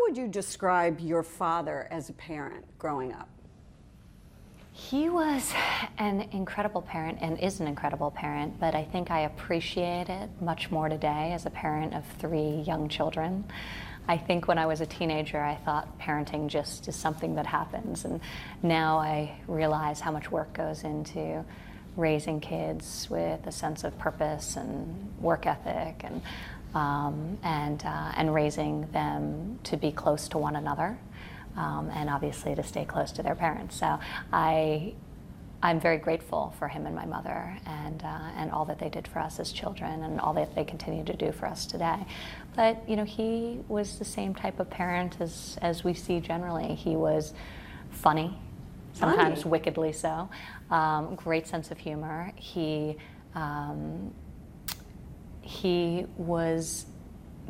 would you describe your father as a parent growing up? He was an incredible parent and is an incredible parent, but I think I appreciate it much more today as a parent of 3 young children. I think when I was a teenager, I thought parenting just is something that happens, and now I realize how much work goes into raising kids with a sense of purpose and work ethic, and raising them to be close to one another. And obviously to stay close to their parents. So I'm very grateful for him and my mother, and all that they did for us as children, and all that they continue to do for us today. But he was the same type of parent as we see generally. He was funny, sometimes wickedly so. Great sense of humor. He was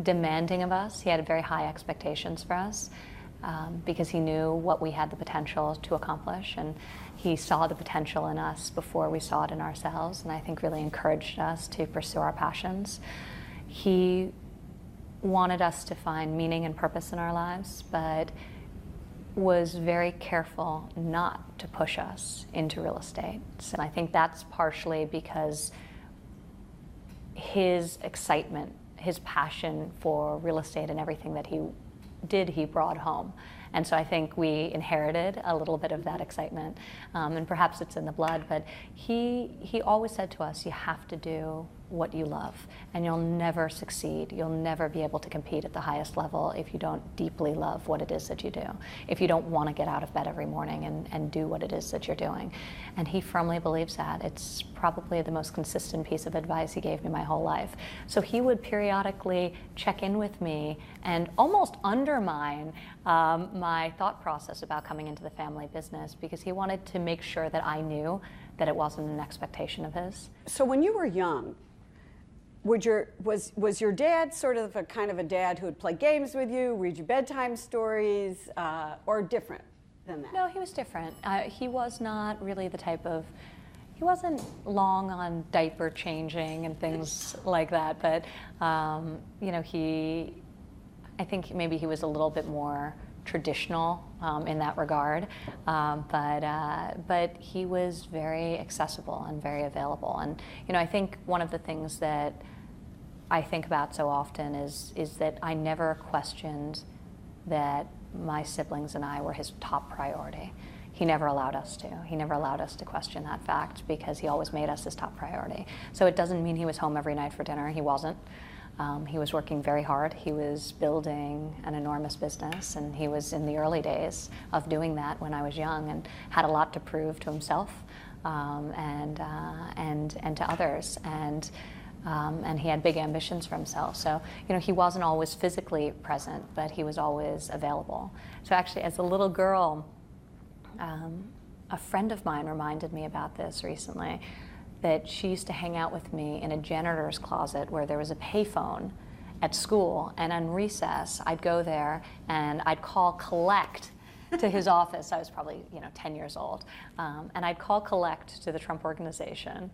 demanding of us. He had very high expectations for us. Because he knew what we had the potential to accomplish, and he saw the potential in us before we saw it in ourselves, and I think really encouraged us to pursue our passions. He wanted us to find meaning and purpose in our lives, but was very careful not to push us into real estate. And I think that's partially because his excitement, his passion for real estate and everything that he brought home. And so I think we inherited a little bit of that excitement, and perhaps it's in the blood, but he always said to us, you have to do what you love, and you'll never succeed. You'll never be able to compete at the highest level if you don't deeply love what it is that you do, if you don't want to get out of bed every morning and do what it is that you're doing. And he firmly believes that. It's probably the most consistent piece of advice he gave me my whole life. So he would periodically check in with me and almost undermine my thought process about coming into the family business, because he wanted to make sure that I knew that it wasn't an expectation of his. So when you were young, was your dad sort of a kind of a dad who would play games with you, read you bedtime stories, or different than that? No, he was different. He was not really the type of, he wasn't long on diaper changing and things like that, but I think maybe he was a little bit more traditional in that regard, but he was very accessible and very available. And I think one of the things that I think about so often is that I never questioned that my siblings and I were his top priority. He never allowed us to. He never allowed us to question that fact, because he always made us his top priority. So it doesn't mean he was home every night for dinner. He wasn't. He was working very hard. He was building an enormous business, and he was in the early days of doing that when I was young, and had a lot to prove to himself and to others. And he had big ambitions for himself. So, he wasn't always physically present, but he was always available. So actually, as a little girl, a friend of mine reminded me about this recently, that she used to hang out with me in a janitor's closet where there was a payphone at school, and on recess, I'd go there and I'd call collect to his office. I was probably 10 years old, and I'd call collect to the Trump organization,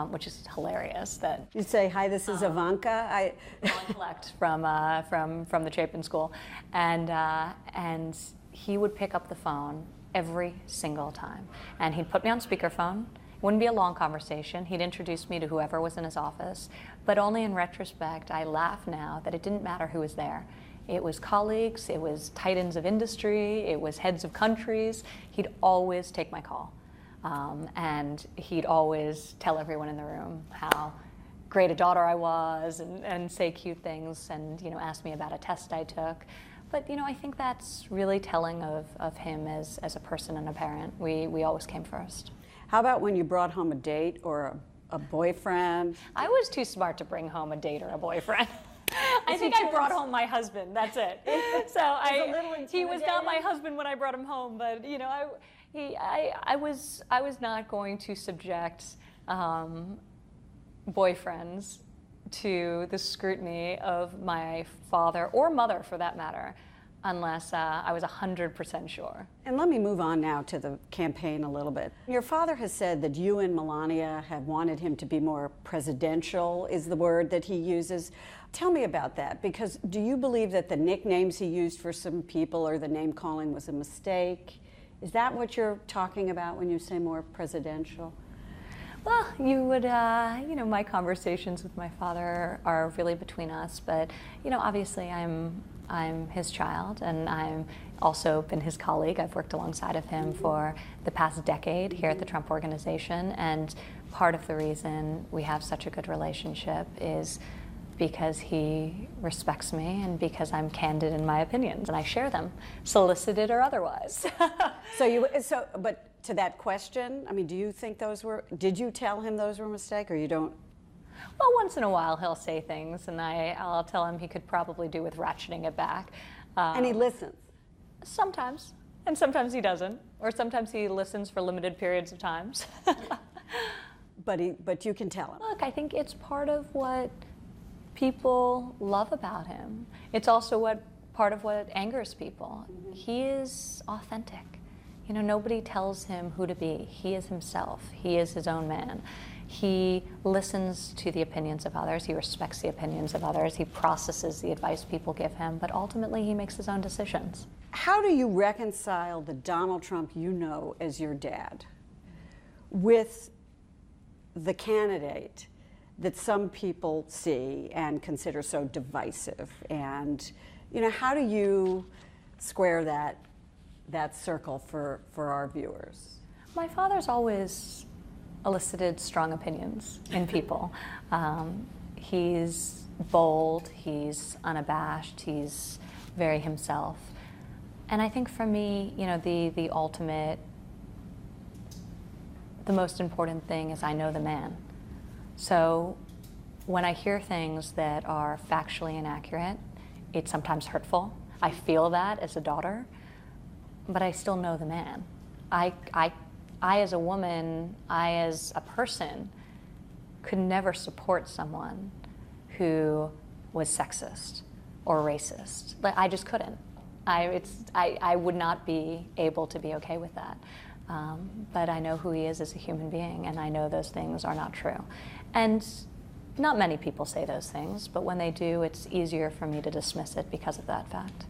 which is hilarious. That you'd say, "Hi, this is Ivanka." Calling collect from the Chapin School, and he would pick up the phone every single time, and he'd put me on speakerphone. It wouldn't be a long conversation. He'd introduce me to whoever was in his office, but only in retrospect, I laugh now that it didn't matter who was there. It was colleagues, it was titans of industry, it was heads of countries. He'd always take my call. And he'd always tell everyone in the room how great a daughter I was, and say cute things, and ask me about a test I took. But I think that's really telling of him as a person and a parent. We always came first. How about when you brought home a date or a boyfriend? I was too smart to bring home a date or a boyfriend. I think I brought home my husband. That's it. So he was not my husband when I brought him home, but I was not going to subject boyfriends to the scrutiny of my father or mother, for that matter, unless I was 100% sure. And let me move on now to the campaign a little bit. Your father has said that you and Melania have wanted him to be more presidential, is the word that he uses. Tell me about that, because do you believe that the nicknames he used for some people or the name calling was a mistake? Is that what you're talking about when you say more presidential? Well, you would, my conversations with my father are really between us, but, obviously I'm his child, and I'm also been his colleague. I've worked alongside of him for the past decade here at the Trump Organization, and part of the reason we have such a good relationship is because he respects me and because I'm candid in my opinions and I share them, solicited or otherwise. But to that question, I mean, did you tell him those were a mistake, or you don't? Well, once in a while he'll say things and I'll tell him he could probably do with ratcheting it back. And he listens? Sometimes, and sometimes he doesn't, or sometimes he listens for limited periods of times. But you can tell him. Look, I think it's part of what people love about him. It's also part of what angers people. Mm-hmm. He is authentic. Nobody tells him who to be. He is himself. He is his own man. He listens to the opinions of others. He respects the opinions of others. He processes the advice people give him, but ultimately he makes his own decisions. How do you reconcile the Donald Trump you know as your dad with the candidate that some people see and consider so divisive? And, how do you square that circle for our viewers? My father's always elicited strong opinions in people. He's bold, he's unabashed, he's very himself. And I think for me, the ultimate, the most important thing is I know the man. So when I hear things that are factually inaccurate, it's sometimes hurtful. I feel that as a daughter, but I still know the man. I as a woman, I as a person, could never support someone who was sexist or racist. I just couldn't. I would not be able to be okay with that. But I know who he is as a human being, and I know those things are not true. And not many people say those things, but when they do, it's easier for me to dismiss it because of that fact.